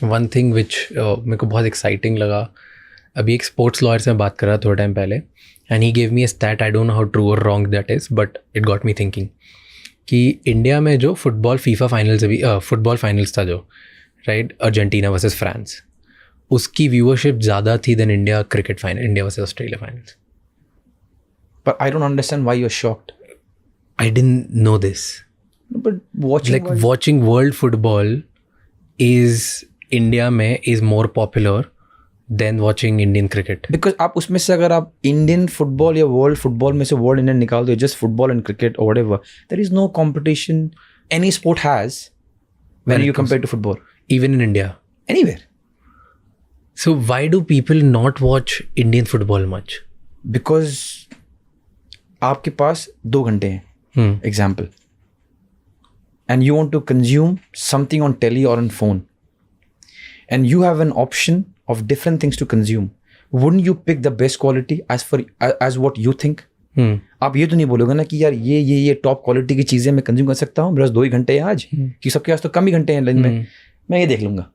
One thing which मेरे को बहुत एक्साइटिंग लगा, अभी एक स्पोर्ट्स लॉयर से मैं बात कर रहा थोड़ा टाइम पहले, and he gave me a stat, I don't know how true और wrong that is, but it got me thinking कि इंडिया में जो फुटबॉल फीफा फाइनल्स अभी फुटबॉल फाइनल्स था जो, राइट, अर्जेंटीना वर्सेस फ्रांस, उसकी व्यूअरशिप ज़्यादा थी then India cricket final, India versus Australia finals. But I don't understand why you're shocked. I didn't know this. But watching world football is India में is more popular than watching Indian cricket. Because आप उसमें से अगर आप Indian football या world football में से world Indian निकाल दो, just football and cricket or whatever, there is no competition any sport has when you compare to football. Even in India. Anywhere. So why do people not watch Indian football much? Because आपके पास 2 घंटे हैं, example, and you want to consume something on telly or on phone, and you have an option of different things to consume. Wouldn't you pick the best quality as what you think? आप ये तो नहीं बोलोगे ना कि यार ये top quality की चीज़ें मैं कंज्यूम कर सकता हूँ, बस 2 ही घंटे हैं आज, कि सबके पास तो कम ही घंटे हैं दिन में, मैं ये देख लूँगा.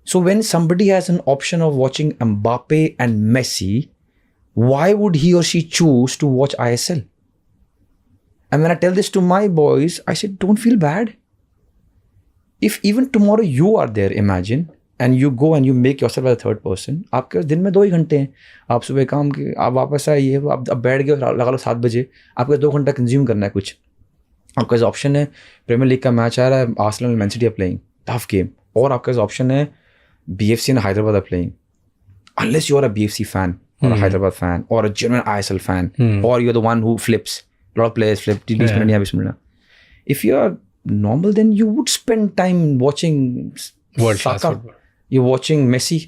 So when somebody has an option of watching Mbappe and Messi, why would he or she choose to watch ISL? And when I tell this to my boys, I said, don't feel bad. If even tomorrow you are there, imagine, and you go and you make yourself as a third person, आपके दिन में 2 ही घंटे हैं, आप सुबह काम के, आप वापस आए, ये आप बैठ गए, लगा लो 7 बजे, आपको 2 घंटा कंज्यूम करना है कुछ. आपके पास ऑप्शन है, प्रीमियर लीग का मैच आ रहा है, Arsenal Man City are playing, tough game, और आपके पास ऑप्शन है, BFC and Hyderabad are playing. Unless you are a BFC fan, or a Hyderabad fan, or a genuine ISL fan, or you're the one who flips. A lot of players flip. 20 minutes. If you are normal, then you would spend time watching world class football. You're watching Messi.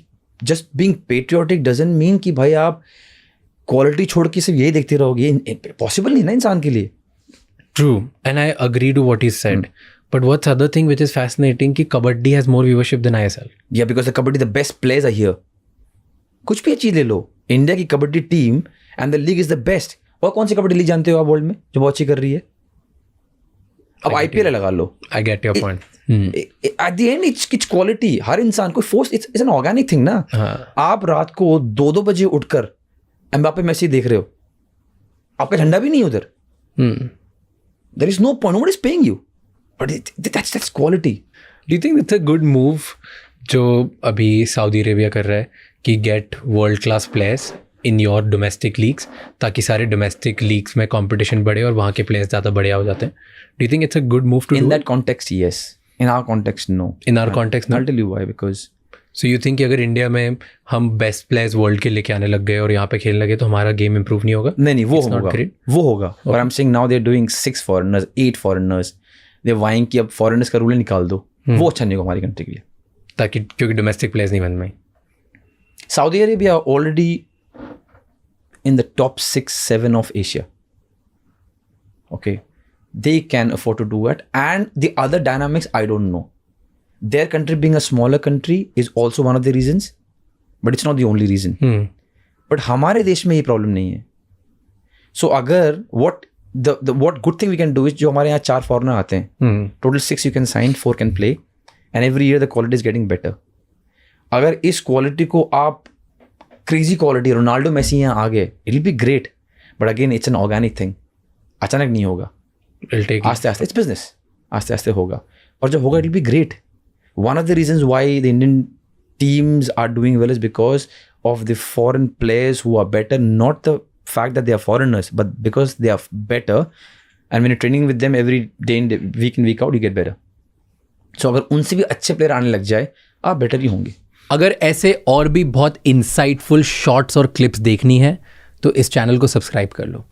Just being patriotic doesn't mean कि भाई आप quality छोड़ के सिर्फ यही देखते रहोगे. Possible नहीं ना इंसान के लिए. True, and I agree to what he said. But what's other thing which is fascinating कि kabaddi has more viewership than ISL. Yeah, because the kabaddi, the best players are here. कुछ भी चीज़ ले लो, इंडिया की kabaddi team and the league is the best. और कौन सी kabaddi league जानते हो आप वर्ल्ड में जो बहुत अच्छी कर रही है? अब IPL लगा लो. I get your point. At the end it's quality. हर इंसान को force, it's an organic thing ना. आप रात को 2-2 बजे उठकर एम्बापे मेसी देख रहे हो, आपका झंडा भी नहीं उधर. There is no point, nobody is paying you, but that's quality. Do you think it's a good move जो अभी सऊदी अरेबिया कर रहा है कि get world class players in your domestic leagues, ताकि सारे डोमेस्टिक लीग्स में कंपटीशन बढ़े और वहाँ के प्लेयर्स ज़्यादा बढ़िया हो जाते हैं? Do you think it's a good move to in that context? Yes. In our context no. In our context I tell you why. Because so you think कि अगर इंडिया में हम बेस्ट प्लेयर्स वर्ल्ड के लेके आने लग गए और यहाँ पे खेलने लगे तो हमारा गेम इंप्रूव नहीं होगा? नहीं, वो होगा. और I am saying now they are doing 6 foreigners, 8 foreigners. They vying कि अब फॉरेनर्स का रूल निकाल दो. वो अच्छा नहीं होगा हमारी कंट्री के लिए, ताकि क्योंकि डोमेस्टिक प्लेयर्स नहीं बन में. Saudi Arabia are already in the top 6-7 of Asia. Okay, they can afford to do it. And the other dynamics, I don't know. Their country being a smaller country is also one of the reasons, but it's not the only reason. But हमारे देश में ये problem नहीं है. So अगर what good thing we can do is जो हमारे यहाँ 4 foreigner आते हैं, total 6 you can sign, 4 can play, and every year the quality is getting better. अगर इस क्वालिटी को आप क्रेजी क्वालिटी, रोनाल्डो मेसी यहाँ आ गए, it will be great, but again it's an organic thing. अचानक नहीं होगा, आस्ते आस्ते, इट्स बिजनेस, आस्ते आस्ते होगा. और जब होगा it will be great. One of the reasons why the Indian teams are doing well is because of the foreign players who are better, not the fact that they are foreigners, but because they are better, and when you're training with them every day week in week out, you get better. So अगर उनसे भी अच्छे player आने लग जाए, आप better ही होंगे. अगर ऐसे और भी बहुत इंसाइटफुल शॉट्स और क्लिप्स देखनी है तो इस चैनल को सब्सक्राइब कर लो.